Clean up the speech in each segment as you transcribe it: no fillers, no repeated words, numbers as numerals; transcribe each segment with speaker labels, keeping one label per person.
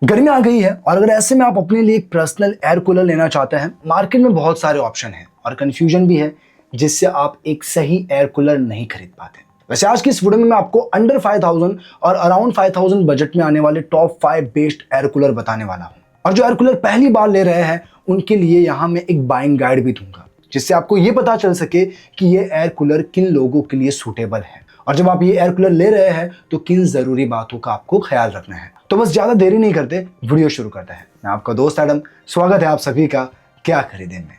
Speaker 1: गर्मी आ गई है और अगर ऐसे में आप अपने लिए एक पर्सनल एयर कूलर लेना चाहते हैं, मार्केट में बहुत सारे ऑप्शन हैं और कंफ्यूजन भी है जिससे आप एक सही एयर कूलर नहीं खरीद पाते। वैसे आज की इस वीडियो में मैं आपको अंडर 5000 और अराउंड 5000 बजट में आने वाले टॉप 5 बेस्ट एयर कूलर बताने वाला हूं। और जो एयर कूलर पहली बार ले रहे हैं उनके लिए यहाँ मैं एक बाइंग गाइड भी दूंगा जिससे आपको ये पता चल सके कि ये एयर कूलर किन लोगों के लिए सूटेबल है और जब आप ये एयर कूलर ले रहे हैं तो किन जरूरी बातों का आपको ख्याल रखना है। तो बस ज्यादा देरी नहीं करते, वीडियो शुरू करते हैं। मैं आपका दोस्त एडम, स्वागत है आप सभी का क्या खरीदे में।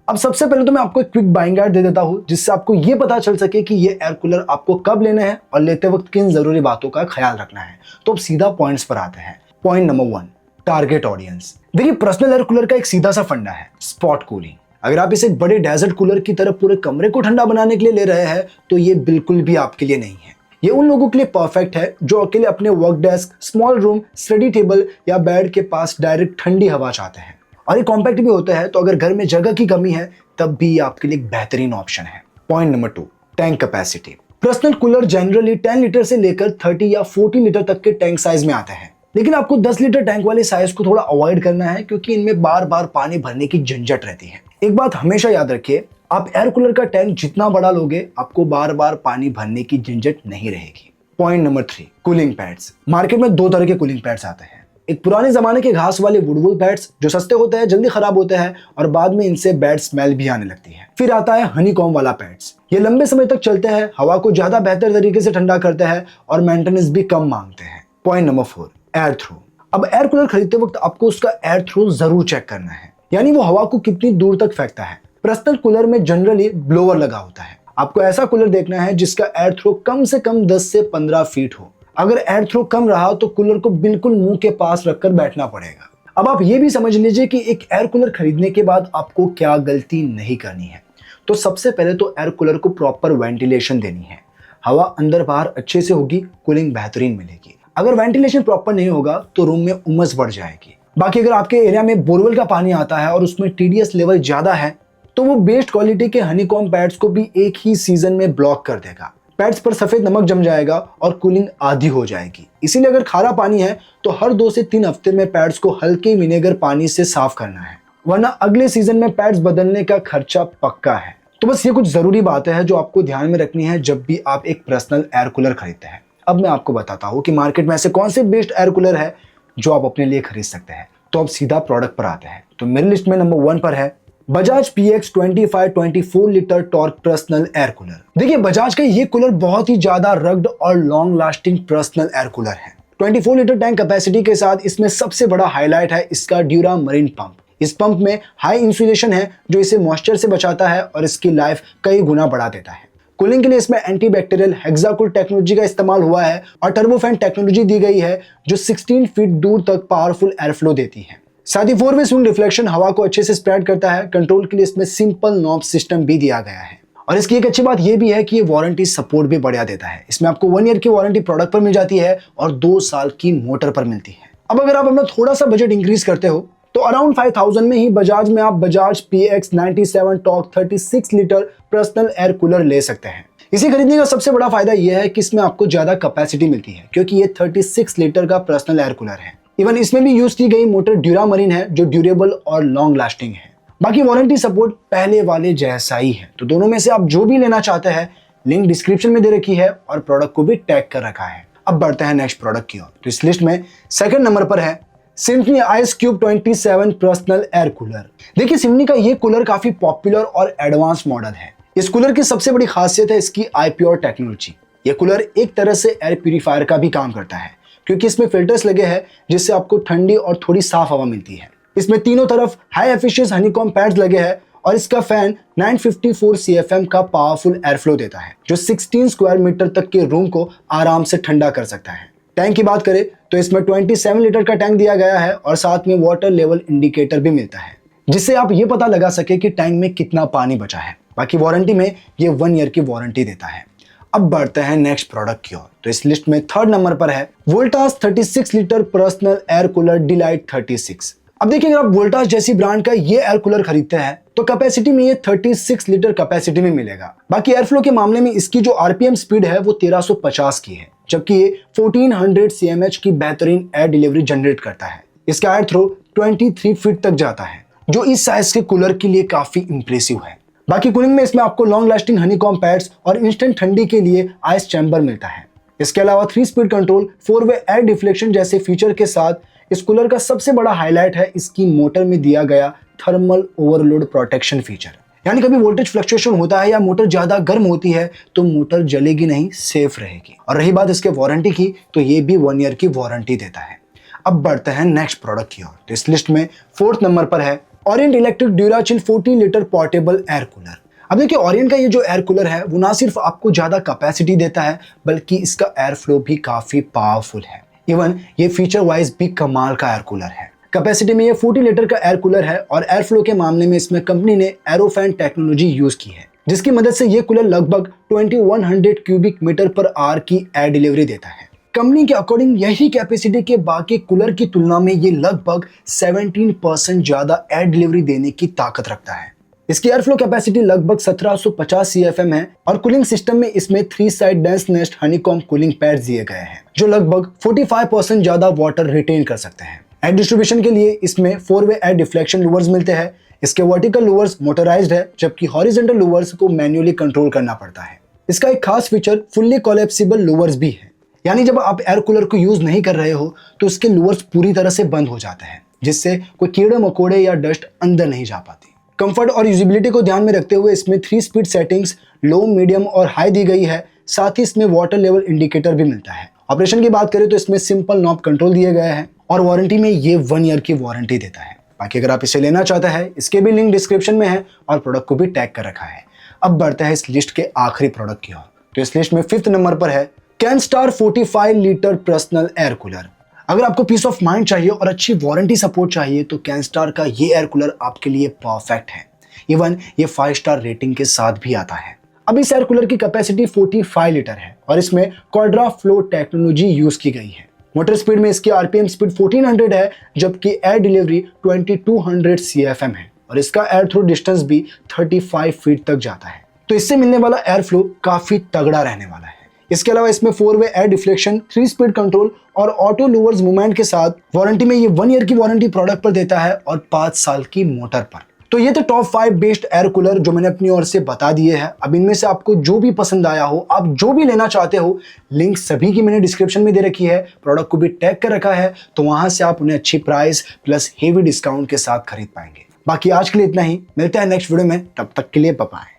Speaker 1: अब सबसे पहले तो मैं आपको एक क्विक बाइंग गाइड दे देता हूं जिससे आपको यह पता चल सके कि ये एयर कूलर आपको कब लेना है और लेते वक्त किन जरूरी बातों का ख्याल रखना है। तो अब सीधा पॉइंट्स पर आते हैं। Point number 1, target audience. देखिए, पर्सनल एयर कूलर का एक सीधा सा फंडा है, स्पॉट कूलिंग। अगर आप इसे बड़े डेजर्ट कूलर की तरह पूरे कमरे को ठंडा बनाने के लिए ले रहे हैं तो ये बिल्कुल भी आपके लिए नहीं है। ये उन लोगों के लिए परफेक्ट है जो अकेले अपने work desk, small room, study table या बेड के पास डायरेक्ट ठंडी हवा चाहते हैं। और ये कॉम्पैक्ट भी होता है, तो अगर घर में जगह की कमी है तब भी ये आपके लिए एक बेहतरीन ऑप्शन है। Point number 2, tank capacity. Personal cooler generally 10 litre से लेकर 30 या 40 लीटर तक के टैंक साइज में आते हैं, लेकिन आपको 10 लीटर टैंक वाले साइज को थोड़ा अवॉइड करना है क्योंकि इनमें बार बार पानी भरने की झंझट रहती है। एक बात हमेशा याद रखिए, आप एयर कूलर का टैंक जितना बड़ा लोगे आपको बार बार पानी भरने की झंझट नहीं रहेगी। Point number 3, cooling pads. Market में 2 तरह के कूलिंग पैड्स आते हैं। एक पुराने जमाने के घास वाले वुडवुल पैड्स जो सस्ते होते हैं, जल्दी खराब होते हैं और बाद में इनसे बैड स्मेल भी आने लगती है। फिर आता है हनीकॉम्ब वाला पैड्स। ये लंबे समय तक चलते हैं, हवा को ज्यादा बेहतर तरीके से ठंडा करते हैं और मेंटेनेंस भी कम मांगते हैं। Point number 4, air throw. अब एयर कूलर खरीदते वक्त आपको उसका एयर थ्रो जरूर चेक करना है, यानी वो हवा को कितनी दूर तक फेंकता है। पर्सनल कूलर में जनरली ब्लोअर लगा होता है। आपको ऐसा कूलर देखना है जिसका एयर थ्रो कम से कम 10 से 15 फीट हो। अगर एयर थ्रो कम रहा तो कूलर को बिल्कुल मुंह के पास रखकर बैठना पड़ेगा। अब आप ये भी समझ लीजिए कि एक एयर कूलर खरीदने के बाद आपको क्या गलती नहीं करनी है। तो सबसे पहले तो एयर कूलर को प्रॉपर वेंटिलेशन देनी है। हवा अंदर बाहर अच्छे से होगी, कूलिंग बेहतरीन मिलेगी। अगर वेंटिलेशन प्रॉपर नहीं होगा तो रूम में उमस बढ़ जाएगी। बाकी अगर आपके एरिया में बोरवेल का पानी आता है और उसमें टीडीएस लेवल ज्यादा है तो वो बेस्ट क्वालिटी के हनीकॉम्ब पैड्स को भी एक ही सीजन में ब्लॉक कर देगा। पैड्स पर सफेद नमक जम जाएगा और कूलिंग आधी हो जाएगी। इसीलिए अगर खारा पानी है तो हर 2 से 3 हफ्ते में पैड्स को हल्के विनेगर पानी से साफ करना है, वरना अगले सीजन में पैड्स बदलने का खर्चा पक्का है। तो बस ये कुछ जरूरी बातें हैं जो आपको ध्यान में रखनी है जब भी आप एक पर्सनल एयर कूलर खरीदते हैं। अब मैं आपको बताता हूँ कि मार्केट में ऐसे कौन से बेस्ट एयर कूलर है जो आप अपने लिए खरीद सकते हैं। तो अब सीधा प्रोडक्ट पर आते हैं। तो मेरी लिस्ट में नंबर 1 पर है Bajaj PX 24 litre torque personal air cooler. देखिए, बजाज का ये कूलर बहुत ही ज्यादा रग्ड और long lasting personal air cooler है। 24 लीटर टैंक कैपेसिटी के साथ इसमें सबसे बड़ा हाईलाइट है इसका ड्यूरा मरीन पंप। इस पंप में हाई इंसुलेशन है जो इसे मॉइस्चर से बचाता है और इसकी लाइफ कई गुना बढ़ा देता है। कूलिंग के लिए इसमें एंटीबैक्टीरियल हेक्साकूल टेक्नोलॉजी का इस्तेमाल हुआ है और टर्बोफैन टेक्नोलॉजी दी गई है जो 16 फीट दूर तक पावरफुल एयर फ्लो देती है। साथ ही 4 वे स्विंग डिफ्लेक्शन हवा को अच्छे से स्प्रेड करता है। कंट्रोल के लिए इसमें सिंपल नॉब सिस्टम भी दिया गया है और इसकी एक अच्छी बात यह भी है कि ये वारंटी सपोर्ट भी बढ़िया देता है। इसमें आपको 1 ईयर की वारंटी प्रोडक्ट पर मिल जाती है और 2 साल की मोटर पर मिलती है। अब अगर आप अपना थोड़ा सा बजट इंक्रीज करते हो तो अराउंड 5000 में ही बजाज में आप Bajaj PX 97 torque 36 litre personal air cooler ले सकते हैं। इसे खरीदने का सबसे बड़ा फायदा यह है कि इसमें आपको ज्यादा कैपेसिटी मिलती है क्योंकि ये 36 लीटर का पर्सनल एयर कूलर है। इवन इसमें भी यूज की गई मोटर ड्यूरा मरीन है जो ड्यूरेबल और लॉन्ग लास्टिंग है। बाकी वारंटी सपोर्ट पहले वाले जैसा ही है। तो दोनों में से आप जो भी लेना चाहते हैं लिंक डिस्क्रिप्शन में दे रखी है और प्रोडक्ट को भी टैग कर रखा है। अब बढ़ते हैं नेक्स्ट प्रोडक्ट की ओर। तो इस लिस्ट में 2nd नंबर पर है symphony ice cube 27 personal air cooler. देखिए, सिम्फनी का ये कूलर काफी पॉपुलर और एडवांस मॉडल है। इस कूलर की सबसे बड़ी खासियत है इसकी iPure टेक्नोलॉजी। ये कूलर एक तरह से एयर प्यूरिफायर का भी काम करता है क्योंकि इसमें फिल्टर्स लगे हैं जिससे आपको ठंडी और थोड़ी साफ हवा मिलती है। इसमें तीनों तरफ हाई एफिशिएंसी हनीकॉम्ब पैड्स लगे हैं और इसका फैन 954 CFM का पावरफुल एयर फ्लो देता है जो 16 स्क्वायर मीटर तक के रूम को आराम से ठंडा कर सकता है। टैंक की बात करें तो इसमें 27 लीटर का टैंक दिया गया है और साथ में वाटर लेवल इंडिकेटर भी मिलता है जिससे आप ये पता लगा सके कि टैंक में कितना पानी बचा है। बाकी वारंटी में ये 1 ईयर की वारंटी देता है। अब बढ़ते हैं नेक्स्ट प्रोडक्ट की ओर। तो इस लिस्ट में 3rd नंबर पर है Voltas 36 litre personal air cooler delight 36। अब देखिए, अगर आप वोल्टास जैसी ब्रांड का ये एयर कूलर खरीदते हैं तो कैपेसिटी में ये 36 लीटर कैपेसिटी में मिलेगा। बाकी एयर फ्लो के मामले में इसकी जो आरपीएम स्पीड है वो 1350 की है, जबकि ये 1400 सीएमएच की बेहतरीन एयर डिलीवरी जनरेट करता है। इसका एयर थ्रो 23 फीट तक जाता है, जो इस साइज के कूलर के लिए काफी इंप्रेसिव है। बाकी कूलिंग में इसमें आपको लॉन्ग लास्टिंग हनीकॉम्ब पैड्स और इंस्टेंट ठंडी के लिए आइस चैम्बर मिलता है। इसके अलावा 3 स्पीड कंट्रोल, 4 वे एयर डिफ्लेक्शन जैसे फीचर के साथ इस कूलर का सबसे बड़ा हाईलाइट है इसकी मोटर में दिया गया थर्मल ओवरलोड प्रोटेक्शन फीचर। यानी कभी वोल्टेज फ्लक्चुएशन होता है या मोटर ज्यादा गर्म होती है तो मोटर जलेगी नहीं, सेफ रहेगी। और रही बात इसके वारंटी की, तो ये भी 1 ईयर की वारंटी देता है। अब बढ़ते हैं नेक्स्ट प्रोडक्ट की ओर। तो इस लिस्ट में 4th नंबर पर है Orient Electric Durachill 40 litre portable air cooler. अब देखिए, ओरिएंट का ये जो एयर कूलर है वो ना सिर्फ आपको ज्यादा कैपेसिटी देता है, बल्कि इसका एयर फ्लो भी काफी पावरफुल है। इवन ये फीचर वाइज भी कमाल का एयर कूलर है। कैपेसिटी में ये 40 लीटर का एयर कूलर है और एयर फ्लो के मामले में इसमें कंपनी ने एरोफैन टेक्नोलॉजी यूज की है, जिसकी मदद से ये कूलर लगभग 2100 क्यूबिक मीटर पर आवर की एयर डिलीवरी देता है। कंपनी के अकॉर्डिंग यही कैपेसिटी के बाकी कूलर की तुलना में ये लगभग 17% ज्यादा एयर डिलीवरी देने की ताकत रखता है। इसकी एयर फ्लो कैपेसिटी लगभग 1750 CFM है और कूलिंग सिस्टम में इसमें 3 side dense nest honeycomb cooling pads दिए गए हैं, जो लगभग 45% ज्यादा वाटर रिटेन कर सकते हैं। एयर डिस्ट्रीब्यूशन के लिए इसमें 4 वे एयर डिफ्लेक्शन लूवर्स मिलते हैं। इसके वर्टिकल लूवर्स मोटराइज्ड है, जबकि हॉरिजॉन्टल लूवर्स को मैन्युअली कंट्रोल करना पड़ता है। इसका एक खास फीचर फुल्ली कोलैप्सिबल लूवर्स भी है, यानी जब आप एयर कूलर को यूज नहीं कर रहे हो तो इसके लूवर्स पूरी तरह से बंद हो जाते हैं, जिससे कोई कीड़े मकोड़े या डस्ट अंदर नहीं जा पाती। कंफर्ट और यूजिबिलिटी को ध्यान में रखते हुए इसमें 3 स्पीड सेटिंग्स लो, मीडियम और हाई दी गई है। साथ ही इसमें वाटर लेवल इंडिकेटर भी मिलता है। ऑपरेशन की बात करें तो इसमें सिंपल नॉब कंट्रोल दिए गए हैं और वारंटी में ये 1 ईयर की वारंटी देता है। बाकी अगर आप इसे लेना चाहते हैं, इसके भी लिंक डिस्क्रिप्शन में है और प्रोडक्ट को भी टैग कर रखा है। अब बढ़ते हैं इस लिस्ट के आखिरी प्रोडक्ट की ओर। तो इस लिस्ट में 5th नंबर पर है Kenstar 45 litre personal air cooler. अगर आपको पीस ऑफ माइंड चाहिए और अच्छी वारंटी सपोर्ट चाहिए तो कैनस्टार का ये एयर कूलर आपके लिए परफेक्ट है। इवन ये 5 स्टार रेटिंग के साथ भी आता है। अब इस एयर कूलर की कैपेसिटी 45 लीटर है और इसमें क्वाड्रा फ्लो टेक्नोलॉजी यूज की गई है। मोटर स्पीड में इसकी आरपीएम स्पीड 1400 है, जबकि एयर डिलीवरी 2200 CFM है और इसका एयर थ्रू डिस्टेंस भी 35 फीट तक जाता है। तो इससे मिलने वाला एयर फ्लो काफी तगड़ा रहने वाला है। इसके अलावा इसमें 4 वे एयर डिफ्लेक्शन, 3 स्पीड कंट्रोल और ऑटो लूवर्स मूवमेंट के साथ वारंटी में ये 1 ईयर की वारंटी प्रोडक्ट पर देता है और 5 साल की मोटर पर। तो ये थे टॉप 5 बेस्ट एयर कूलर जो मैंने अपनी ओर से बता दिए हैं। अब इनमें से आपको जो भी पसंद आया हो, आप जो भी लेना चाहते हो, लिंक सभी की मैंने डिस्क्रिप्शन में दे रखी है। प्रोडक्ट को भी टैग कर रखा है, तो वहां से आप उन्हें अच्छी प्राइस प्लस हेवी डिस्काउंट के साथ खरीद पाएंगे। बाकी आज के लिए इतना ही, मिलते हैं नेक्स्ट वीडियो में, तब तक के लिए बाय बाय।